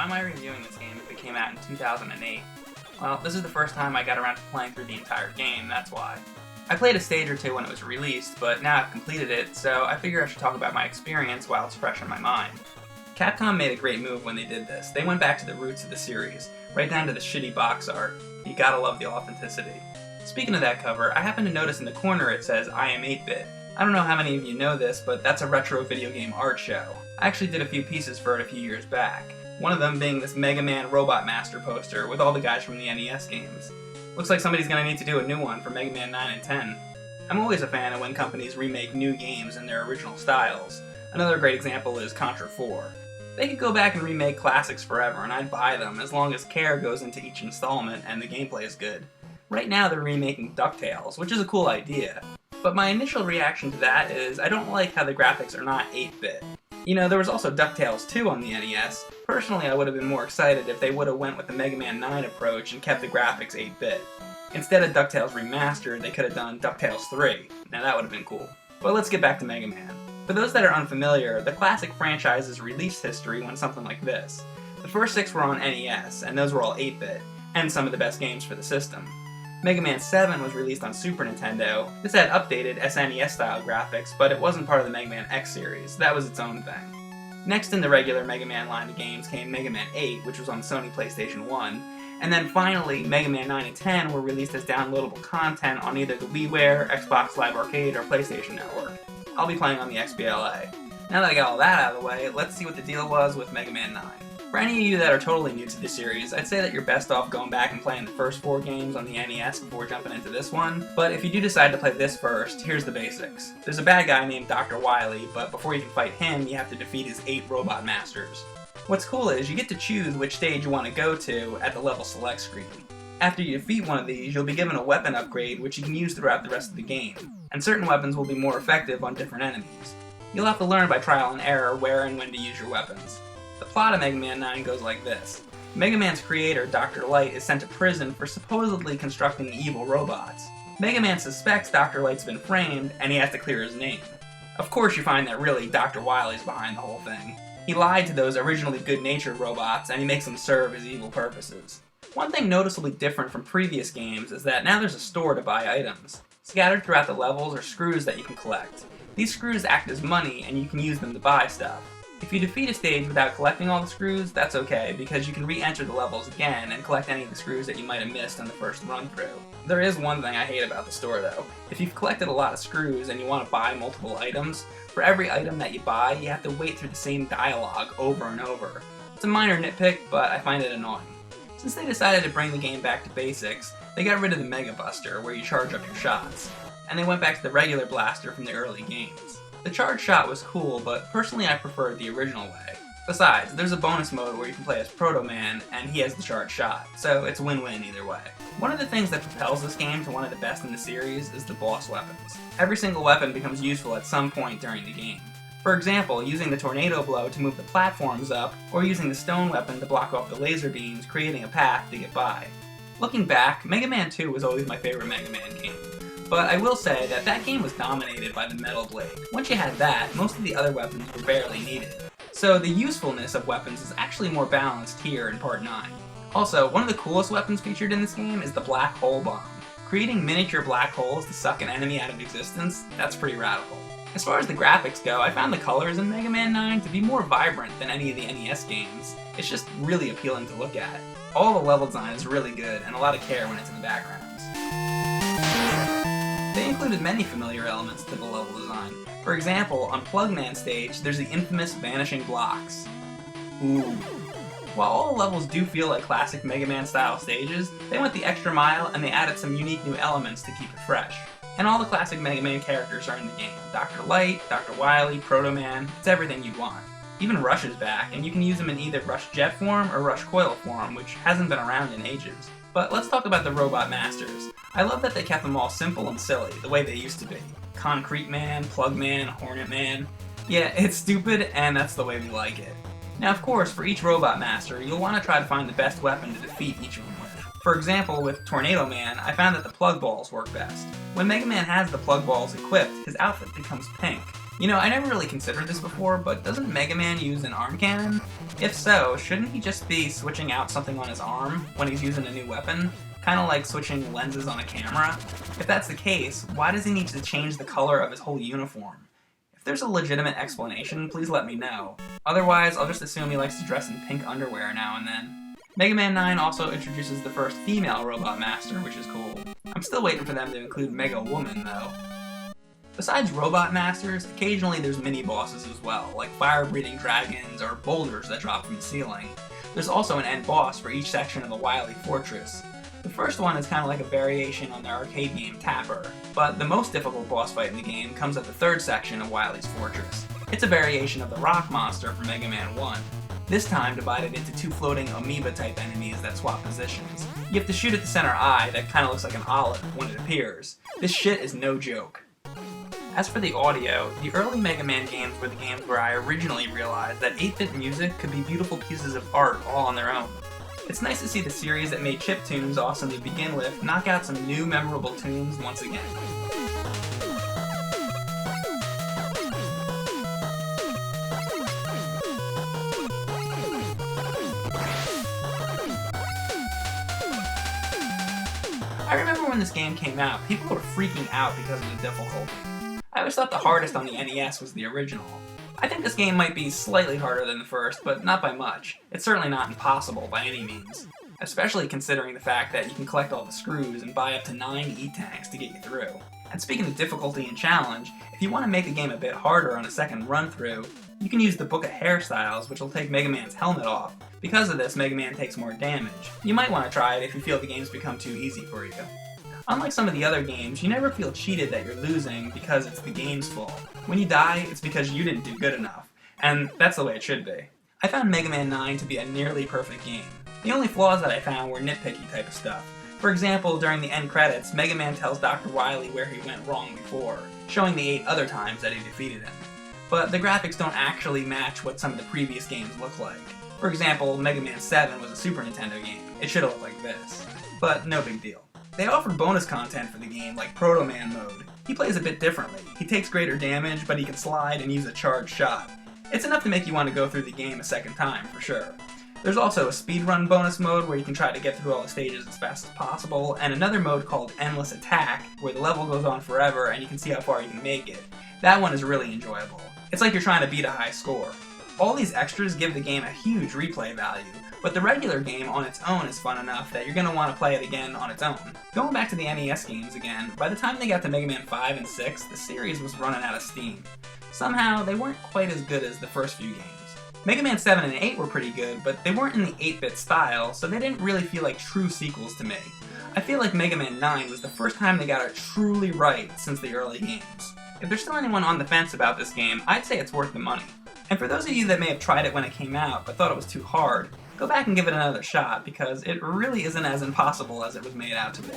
why am I reviewing this game if it came out in 2008? Well, this is the first time I got around to playing through the entire game, that's why. I played a stage or two when it was released, but now I've completed it, so I figure I should talk about my experience while it's fresh in my mind. Capcom made a great move when they did this. They went back to the roots of the series, right down to the shitty box art. You gotta love the authenticity. Speaking of that cover, I happen to notice in the corner it says I am 8-bit. I don't know how many of you know this, but that's a retro video game art show. I actually did a few pieces for it a few years back. One of them being this Mega Man Robot Master poster with all the guys from the NES games. Looks like somebody's gonna need to do a new one for Mega Man 9 and 10. I'm always a fan of when companies remake new games in their original styles. Another great example is Contra 4. They could go back and remake classics forever, and I'd buy them as long as care goes into each installment and the gameplay is good. Right now they're remaking DuckTales, which is a cool idea. But my initial reaction to that is I don't like how the graphics are not 8-bit. You know, there was also DuckTales 2 on the NES. Personally, I would have been more excited if they would have went with the Mega Man 9 approach and kept the graphics 8-bit. Instead of DuckTales Remastered, they could have done DuckTales 3. Now that would have been cool. But let's get back to Mega Man. For those that are unfamiliar, the classic franchise's release history went something like this. The first 6 were on NES, and those were all 8-bit, and some of the best games for the system. Mega Man 7 was released on Super Nintendo. This had updated SNES-style graphics, but it wasn't part of the Mega Man X series. That was its own thing. Next in the regular Mega Man line of games came Mega Man 8, which was on Sony PlayStation 1, and then finally Mega Man 9 and 10 were released as downloadable content on either the WiiWare, Xbox Live Arcade, or PlayStation Network. I'll be playing on the XBLA. Now that I got all that out of the way, let's see what the deal was with Mega Man 9. For any of you that are totally new to the series, I'd say that you're best off going back and playing the first 4 games on the NES before jumping into this one, but if you do decide to play this first, here's the basics. There's a bad guy named Dr. Wily, but before you can fight him, you have to defeat his 8 robot masters. What's cool is you get to choose which stage you want to go to at the level select screen. After you defeat one of these, you'll be given a weapon upgrade which you can use throughout the rest of the game, and certain weapons will be more effective on different enemies. You'll have to learn by trial and error where and when to use your weapons. The plot of Mega Man 9 goes like this. Mega Man's creator, Dr. Light, is sent to prison for supposedly constructing evil robots. Mega Man suspects Dr. Light's been framed, and he has to clear his name. Of course you find that really Dr. Wily's behind the whole thing. He lied to those originally good-natured robots, and he makes them serve his evil purposes. One thing noticeably different from previous games is that now there's a store to buy items. Scattered throughout the levels are screws that you can collect. These screws act as money, and you can use them to buy stuff. If you defeat a stage without collecting all the screws, that's okay, because you can re-enter the levels again and collect any of the screws that you might have missed on the first run-through. There is one thing I hate about the store though. If you've collected a lot of screws and you want to buy multiple items, for every item that you buy, you have to wait through the same dialogue over and over. It's a minor nitpick, but I find it annoying. Since they decided to bring the game back to basics, they got rid of the Mega Buster, where you charge up your shots, and they went back to the regular blaster from the early games. The charge shot was cool, but personally I preferred the original way. Besides, there's a bonus mode where you can play as Proto Man, and he has the charge shot, so it's win-win either way. One of the things that propels this game to one of the best in the series is the boss weapons. Every single weapon becomes useful at some point during the game. For example, using the tornado blow to move the platforms up, or using the stone weapon to block off the laser beams, creating a path to get by. Looking back, Mega Man 2 was always my favorite Mega Man game. But I will say that that game was dominated by the Metal Blade. Once you had that, most of the other weapons were barely needed. So the usefulness of weapons is actually more balanced here in Part 9. Also, one of the coolest weapons featured in this game is the Black Hole Bomb. Creating miniature black holes to suck an enemy out of existence, that's pretty radical. As far as the graphics go, I found the colors in Mega Man 9 to be more vibrant than any of the NES games. It's just really appealing to look at. All the level design is really good, and a lot of care went into the backgrounds. They included many familiar elements to the level design. For example, on Plugman stage, there's the infamous vanishing blocks. Ooh. While all the levels do feel like classic Mega Man style stages, they went the extra mile and they added some unique new elements to keep it fresh. And all the classic Mega Man characters are in the game. Dr. Light, Dr. Wily, Proto Man, it's everything you'd want. Even Rush is back, and you can use him in either Rush Jet form or Rush Coil form, which hasn't been around in ages. But let's talk about the Robot Masters. I love that they kept them all simple and silly, the way they used to be. Concrete Man, Plug Man, Hornet Man. Yeah, it's stupid, and that's the way we like it. Now of course, for each Robot Master, you'll want to try to find the best weapon to defeat each of them with. For example, with Tornado Man, I found that the Plug Balls work best. When Mega Man has the Plug Balls equipped, his outfit becomes pink. You know, I never really considered this before, but doesn't Mega Man use an arm cannon? If so, shouldn't he just be switching out something on his arm when he's using a new weapon? Kinda like switching lenses on a camera? If that's the case, why does he need to change the color of his whole uniform? If there's a legitimate explanation, please let me know. Otherwise, I'll just assume he likes to dress in pink underwear now and then. Mega Man 9 also introduces the first female Robot Master, which is cool. I'm still waiting for them to include Mega Woman, though. Besides Robot Masters, occasionally there's mini-bosses as well, like fire-breathing dragons or boulders that drop from the ceiling. There's also an end boss for each section of the Wily Fortress. The first one is kind of like a variation on the arcade game Tapper, but the most difficult boss fight in the game comes at the third section of Wily's Fortress. It's a variation of the Rock Monster from Mega Man 1, this time divided into two floating amoeba-type enemies that swap positions. You have to shoot at the center eye that kind of looks like an olive when it appears. This shit is no joke. As for the audio, the early Mega Man games were the games where I originally realized that 8-bit music could be beautiful pieces of art all on their own. It's nice to see the series that made chiptunes awesome to begin with knock out some new memorable tunes once again. I remember when this game came out, people were freaking out because of the difficulty. I always thought the hardest on the NES was the original. I think this game might be slightly harder than the first, but not by much. It's certainly not impossible by any means, especially considering the fact that you can collect all the screws and buy up to 9 E-tanks to get you through. And speaking of difficulty and challenge, if you want to make the game a bit harder on a second run-through, you can use the Book of Hairstyles, which will take Mega Man's helmet off. Because of this, Mega Man takes more damage. You might want to try it if you feel the game's become too easy for you. Unlike some of the other games, you never feel cheated that you're losing because it's the game's fault. When you die, it's because you didn't do good enough. And that's the way it should be. I found Mega Man 9 to be a nearly perfect game. The only flaws that I found were nitpicky type of stuff. For example, during the end credits, Mega Man tells Dr. Wily where he went wrong before, showing the 8 other times that he defeated him. But the graphics don't actually match what some of the previous games look like. For example, Mega Man 7 was a Super Nintendo game. It should have looked like this. But no big deal. They offered bonus content for the game, like Proto Man mode. He plays a bit differently. He takes greater damage, but he can slide and use a charged shot. It's enough to make you want to go through the game a second time, for sure. There's also a speedrun bonus mode where you can try to get through all the stages as fast as possible, and another mode called Endless Attack, where the level goes on forever and you can see how far you can make it. That one is really enjoyable. It's like you're trying to beat a high score. All these extras give the game a huge replay value, but the regular game on its own is fun enough that you're going to want to play it again on its own. Going back to the NES games again, by the time they got to Mega Man 5 and 6, the series was running out of steam. Somehow, they weren't quite as good as the first few games. Mega Man 7 and 8 were pretty good, but they weren't in the 8-bit style, so they didn't really feel like true sequels to me. I feel like Mega Man 9 was the first time they got it truly right since the early games. If there's still anyone on the fence about this game, I'd say it's worth the money. And for those of you that may have tried it when it came out but thought it was too hard, go back and give it another shot because it really isn't as impossible as it was made out to be.